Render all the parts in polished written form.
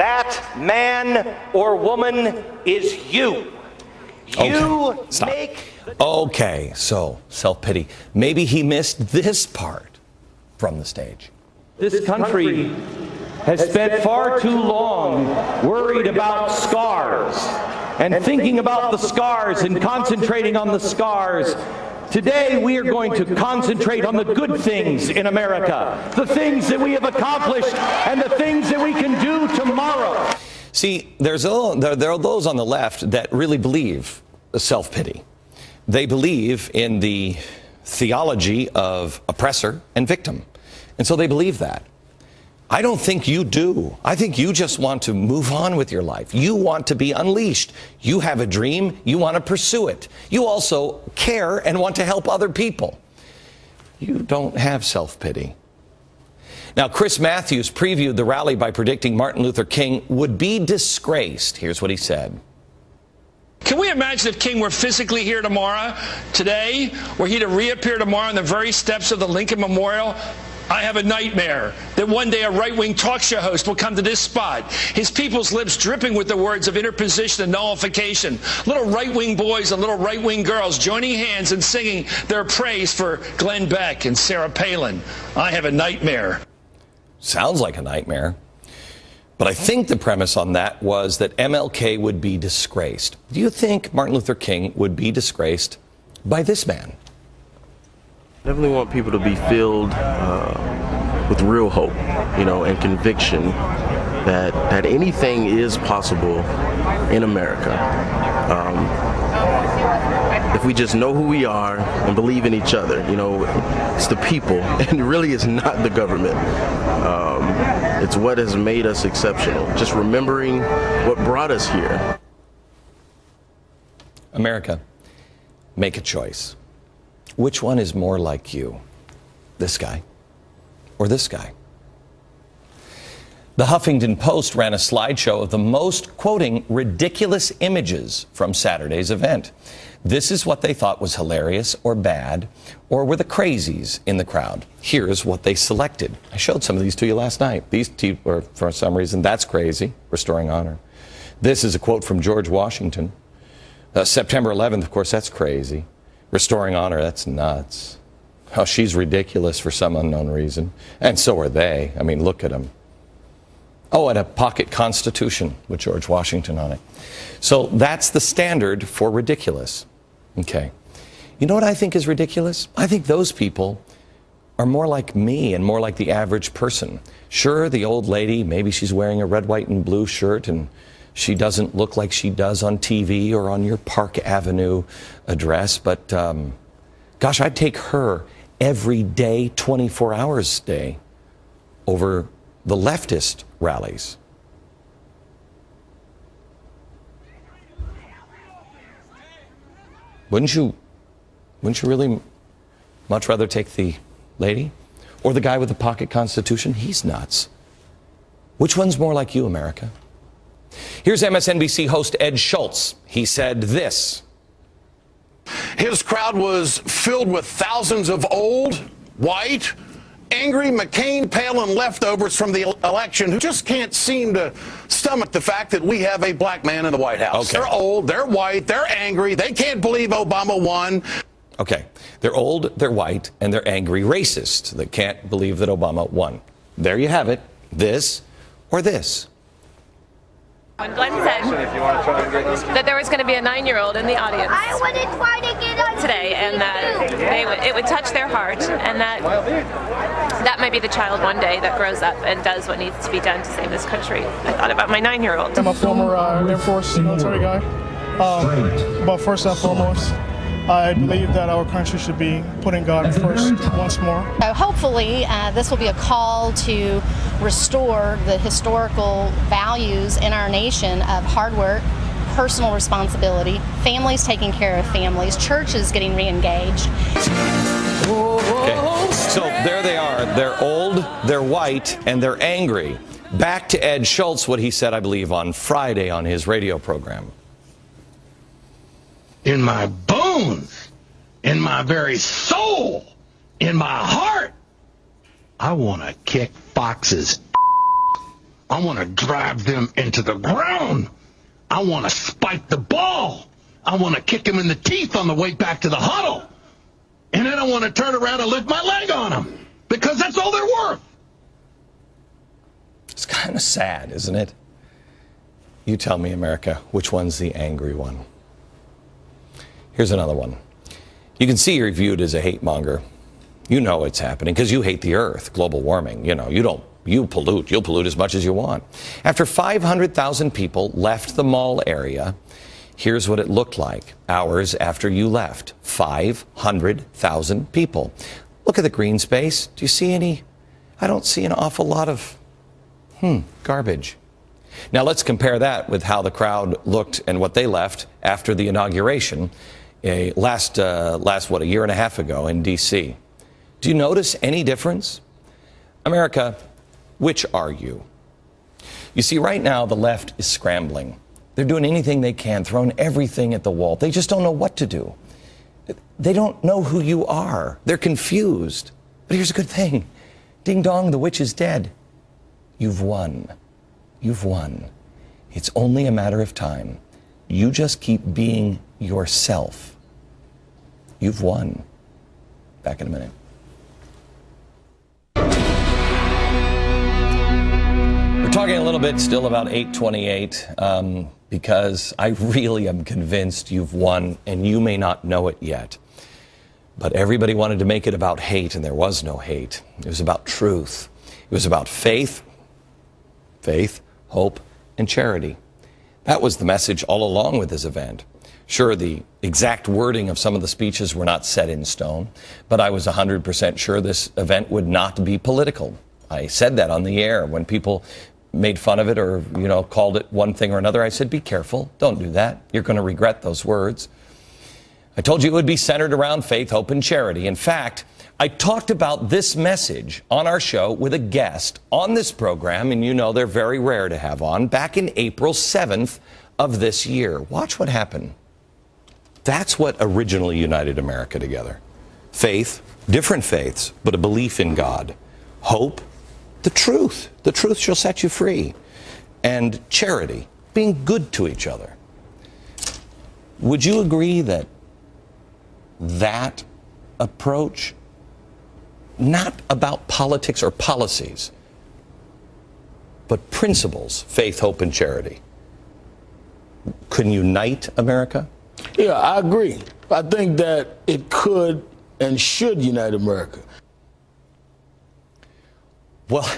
That man or woman is you. You Stop. make... Okay, so self-pity. Maybe he missed this part from the stage. This country has spent far too long worried about scars and thinking about the scars and concentrating on the scars. Today we are going to concentrate on the good things in America, the things that we have accomplished and the things that we can do tomorrow. See, there are those on the left that really believe self-pity. They believe in the theology of oppressor and victim. And so they believe that. I don't think you do. I think you just want to move on with your life. You want to be unleashed. You have a dream. You want to pursue it. You also care and want to help other people. You don't have self-pity. Now, Chris Matthews previewed the rally by predicting Martin Luther King would be disgraced. Here's what he said. Can we imagine if King were physically here tomorrow, today, were he to reappear tomorrow on the very steps of the Lincoln Memorial? I have a nightmare that one day a right-wing talk show host will come to this spot, his people's lips dripping with the words of interposition and nullification, little right-wing boys and little right-wing girls joining hands and singing their praise for Glenn Beck and Sarah Palin. I have a nightmare. Sounds like a nightmare. But I think the premise on that was that MLK would be disgraced. Do you think Martin Luther King would be disgraced by this man? Definitely want people to be filled with real hope, and conviction that anything is possible in America. If we just know who we are and believe in each other, it's the people, and really it's not the government. It's what has made us exceptional. Just remembering what brought us here. America, make a choice. Which one is more like you? This guy or this guy? The Huffington Post ran a slideshow of the most, quoting, ridiculous images from Saturday's event. This is what they thought was hilarious or bad, or were the crazies in the crowd. Here's what they selected. I showed some of these to you last night. These two were, for some reason, that's crazy, restoring honor. This is a quote from George Washington. September 11th, of course, that's crazy. Restoring honor, that's nuts. Oh, she's ridiculous for some unknown reason. And so are they. I mean, look at them. Oh, and a pocket constitution with George Washington on it. So that's the standard for ridiculous. Okay. You know what I think is ridiculous? I think those people are more like me and more like the average person. Sure, the old lady, maybe she's wearing a red, white, and blue shirt and she doesn't look like she does on TV or on your Park Avenue address, but gosh, I'd take her every day, 24 hours a day, over the leftist rallies. Wouldn't you really much rather take the lady or the guy with the pocket constitution? He's nuts. Which one's more like you, America? Here's MSNBC host Ed Schultz. He said this. His crowd was filled with thousands of old, white, angry McCain-Palin leftovers from the election who just can't seem to stomach the fact that we have a black man in the White House. Okay. They're old, they're white, they're angry, they can't believe Obama won. Okay, they're old, they're white, and they're angry racists that can't believe that Obama won. There you have it, this or this. When Glenn said that there was going to be a 9-year-old in the audience today, and that it would touch their heart, and that might be the child one day that grows up and does what needs to be done to save this country. I thought about my 9-year-old. I'm a former Air Force military guy, but first and foremost, I believe that our country should be putting God first once more. So hopefully this will be a call to restore the historical values in our nation of hard work, personal responsibility, families taking care of families, churches getting re-engaged. Okay, so there they are. They're old, they're white, and they're angry. Back to Ed Schultz, what he said, I believe, on Friday on his radio program. In my bones, in my very soul, in my heart, I want to kick Fox's I want to drive them into the ground. I want to spike the ball. I want to kick him in the teeth on the way back to the huddle. And then I want to turn around and lift my leg on him, because that's all they're worth. It's kind of sad, isn't it? You tell me, America, which one's the angry one? Here's another one. You can see you're viewed as a hate monger. You know it's happening because you hate the earth, global warming. You know, you pollute. You'll pollute as much as you want. After 500,000 people left the mall area, here's what it looked like hours after you left. 500,000 people. Look at the green space. Do you see any? I don't see an awful lot of garbage. Now let's compare that with how the crowd looked and what they left after the inauguration last a year and a half ago in D.C. Do you notice any difference? America, which are you? You see, right now the left is scrambling. They're doing anything they can, throwing everything at the wall. They just don't know what to do. They don't know who you are. They're confused. But here's a good thing. Ding dong, the witch is dead. You've won. You've won. It's only a matter of time. You just keep being yourself. You've won. Back in a minute. We're talking a little bit still about 828 because I really am convinced you've won, and you may not know it yet. But everybody wanted to make it about hate, and there was no hate. It was about truth. It was about faith, hope, and charity. That was the message all along with this event. Sure, the exact wording of some of the speeches were not set in stone, but I was 100% sure this event would not be political. I said that on the air when people made fun of it or, called it one thing or another. I said, be careful. Don't do that. You're going to regret those words. I told you it would be centered around faith, hope, and charity. In fact, I talked about this message on our show with a guest on this program, and they're very rare to have on, back in April 7th of this year. Watch what happened. That's what originally united America together. Faith, different faiths, but a belief in God. Hope, the truth. The truth shall set you free. And charity, being good to each other. Would you agree that that approach, not about politics or policies, but principles, faith, hope, and charity, can unite America? Yeah, I agree. I think that it could and should unite America. Well,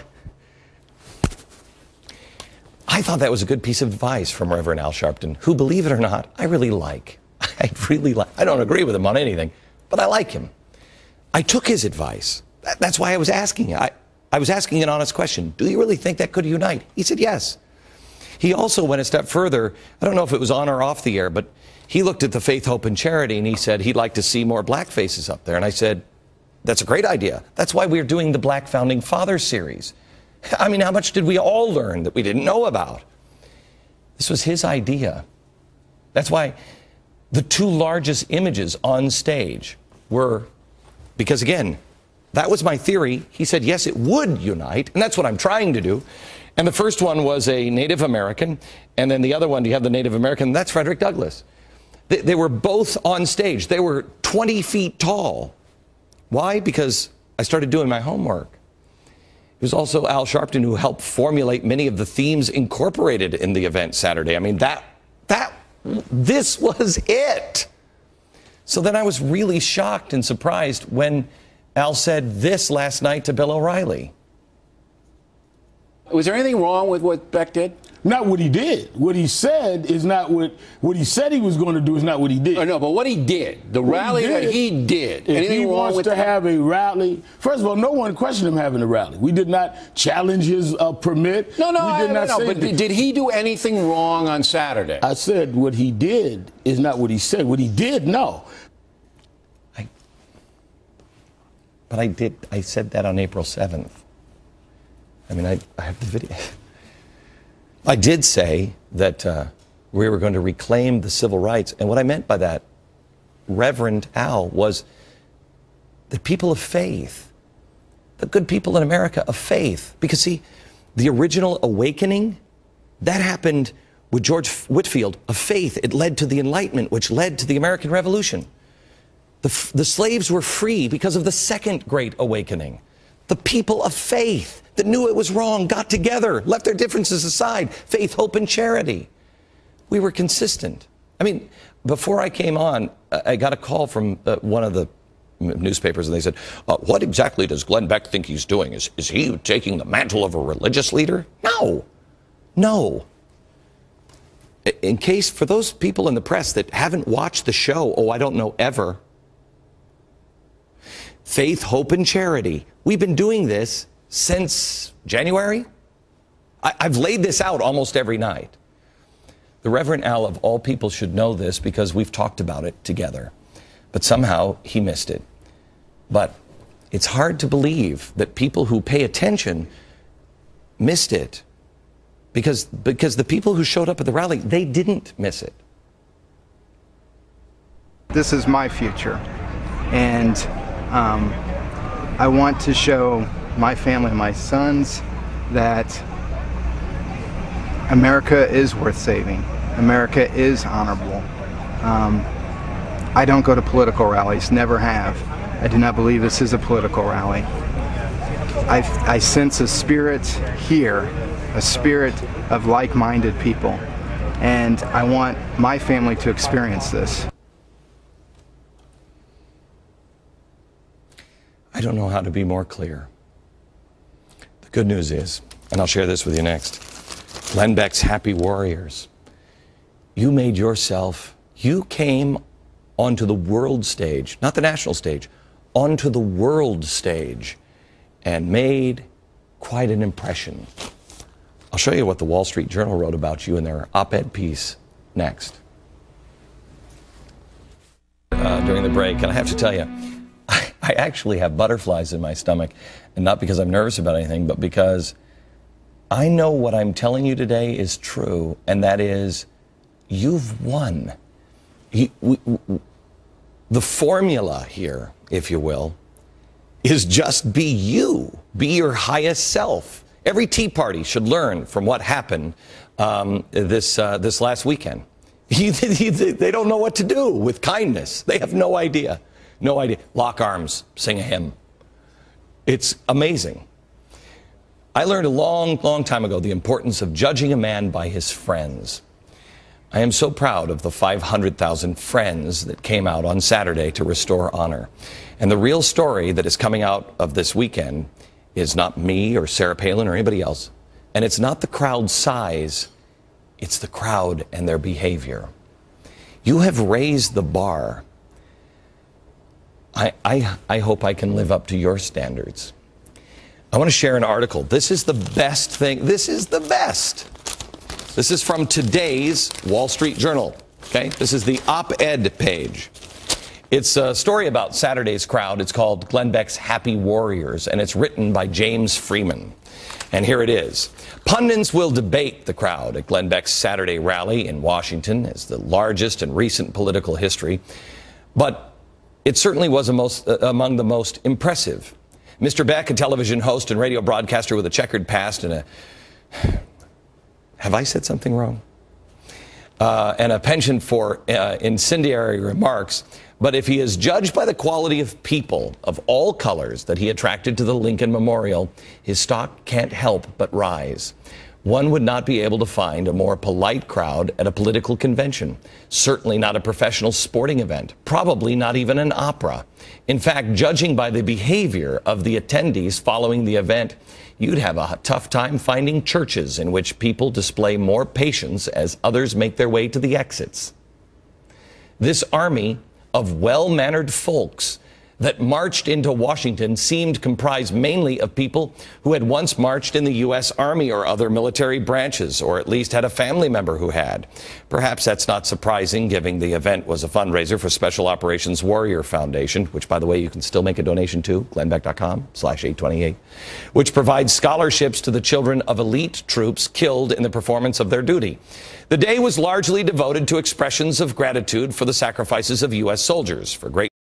I thought that was a good piece of advice from Reverend Al Sharpton, who, believe it or not, I really like. I don't agree with him on anything, but I like him. I took his advice. That's why I was asking. I was asking an honest question. Do you really think that could unite? He said yes. He also went a step further. I don't know if it was on or off the air, but he looked at the faith, hope, and charity, and he said he'd like to see more black faces up there. And I said, that's a great idea. That's why we're doing the Black Founding Fathers series. I mean, how much did we all learn that we didn't know about? This was his idea. That's why the two largest images on stage were, because again, that was my theory. He said, yes, it would unite, and that's what I'm trying to do. And the first one was a Native American, and then the other one, you have the Native American, that's Frederick Douglass. They were both on stage. They were 20 feet tall. Why? Because I started doing my homework. It was also Al Sharpton who helped formulate many of the themes incorporated in the event Saturday. I mean, this was it. So then I was really shocked and surprised when Al said this last night to Bill O'Reilly. Was there anything wrong with what Beck did? Not what he did. What he said is not what he said he was going to do is not what he did. I know, but what he did, the rally that he did. If he wants to have a rally, first of all, no one questioned him having a rally. We did not challenge his permit. No, but did he do anything wrong on Saturday? I said what he did is not what he said. What he did, no. But I said that on April 7th. I mean, I have the video. I did say that we were going to reclaim the civil rights. And what I meant by that, Reverend Al, was the people of faith, the good people in America of faith. Because, see, The original awakening, that happened with George Whitefield of faith. It led to the Enlightenment, which led to the American Revolution. The slaves were free because of the Second Great Awakening. The people of faith that knew it was wrong got together, left their differences aside. Faith, hope, and charity. We were consistent. I mean, before I came on, I got a call from one of the newspapers, and they said, what exactly does Glenn Beck think he's doing? Is he taking the mantle of a religious leader? No. No. In case, for those people in the press that haven't watched the show, I don't know ever, faith, hope, and charity. We've been doing this since January. I've laid this out almost every night. The Reverend Al, of all people, should know this because we've talked about it together. But somehow he missed it. But it's hard to believe that people who pay attention missed it. Because the people who showed up at the rally, they didn't miss it. This is my future. And I want to show my family, my sons, that America is worth saving. America is honorable. I don't go to political rallies, never have. I do not believe this is a political rally. I sense a spirit here, a spirit of like-minded people, and I want my family to experience this. I don't know how to be more clear. The good news is, and I'll share this with you next, Glenn Beck's Happy Warriors. You made yourself, you came onto the world stage, not the national stage, onto the world stage, and made quite an impression. I'll show you what the Wall Street Journal wrote about you in their op-ed piece next. During the break, and I have to tell you, I actually have butterflies in my stomach, and not because I'm nervous about anything, but because I know what I'm telling you today is true, and that is, you've won. The formula here, if you will, is just be you. Be your highest self. Every Tea Party should learn from what happened this last weekend. They don't know what to do with kindness. They have no idea. No idea. Lock arms, sing a hymn. It's amazing. I learned a long, long time ago the importance of judging a man by his friends. I am so proud of the 500,000 friends that came out on Saturday to restore honor. And the real story that is coming out of this weekend is not me or Sarah Palin or anybody else. And it's not the crowd size. It's the crowd and their behavior. You have raised the bar. I hope I can live up to your standards. I want to share an article. This is the best thing. This is the best. This is from today's Wall Street Journal. Okay, this is the op-ed page. It's a story about Saturday's crowd. It's called Glenn Beck's Happy Warriors, and it's written by James Freeman. And here it is. Pundits will debate the crowd at Glenn Beck's Saturday rally in Washington as the largest in recent political history. But it certainly was among the most impressive. Mr. Beck, a television host and radio broadcaster with a checkered past and a... Have I said something wrong? And a penchant for incendiary remarks. But if he is judged by the quality of people of all colors that he attracted to the Lincoln Memorial, his stock can't help but rise. One would not be able to find a more polite crowd at a political convention. Certainly not a professional sporting event. Probably not even an opera. In fact, judging by the behavior of the attendees following the event, you'd have a tough time finding churches in which people display more patience as others make their way to the exits. This army of well-mannered folks that marched into Washington seemed comprised mainly of people who had once marched in the U.S. Army or other military branches, or at least had a family member who had. Perhaps that's not surprising, given the event was a fundraiser for Special Operations Warrior Foundation, which, by the way, you can still make a donation to, glennbeck.com/828, which provides scholarships to the children of elite troops killed in the performance of their duty. The day was largely devoted to expressions of gratitude for the sacrifices of U.S. soldiers, for great